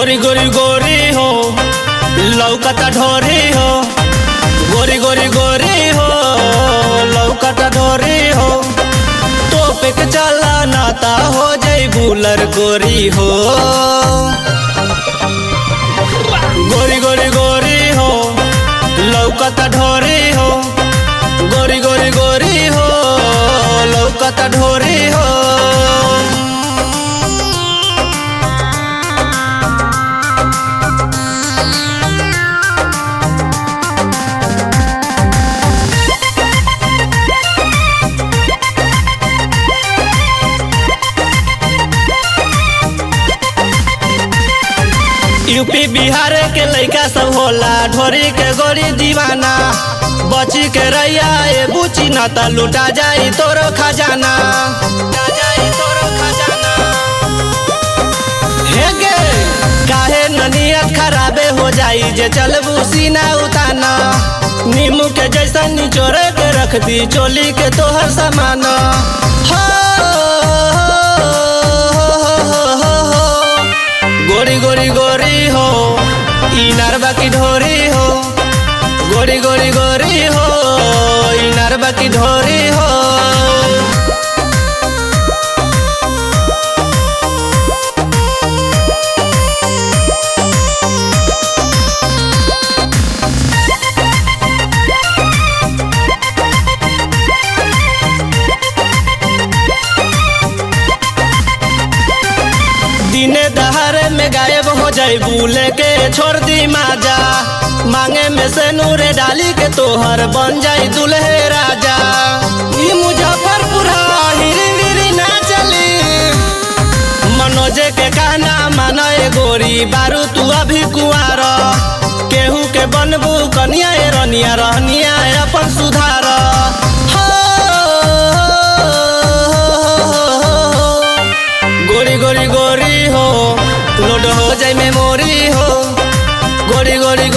गोरी गोरी गोरी हो लौकता ढोरी हो, गोरी गोरी गोरी हो लौकता ढोरी हो, तो पे के चला नाता हो जाई बुलर गोरी हो। गोरी गोरी गोरी हो लौकता ढोरी हो, गोरी गोरी गोरी हो लौकता ढोरी हो। यूपी बिहार के लइका सब होला ढोरी के गोरी दीवाना, बची के रैया ए बुची ना ता लुटा जाई तोरो खजाना, लुटा जाई तोरो खजाना। हे गे काहे न नियत खराबे हो जाई जे चलबू सीना उताना, नीमू के जैसा निचोड़ के रख दी चोली के तोहर सामान। गोरी गोरी गोरी हो इनारबा की ढोरी हो, गोरी गोरी गोरी हो इनारबा की ढोरी हो। दिने दहारे में गायब हो जाई बुले के छोड़ दी माजा, मांगे में से नूरे डाली के तोहर बन जाई दुल्हे राजा। ई मुजफ्फरपुर हिरी विरी ना चली, मनोजे के कहना माना ए गोरी बारू तू अभी कुआर, केहू के बनबू कनिया ए रनिया रहनिया अपन सुधार। गोरी गोरी गोरी हो लोड हो जाए मेमोरी हो, गोरी गोरी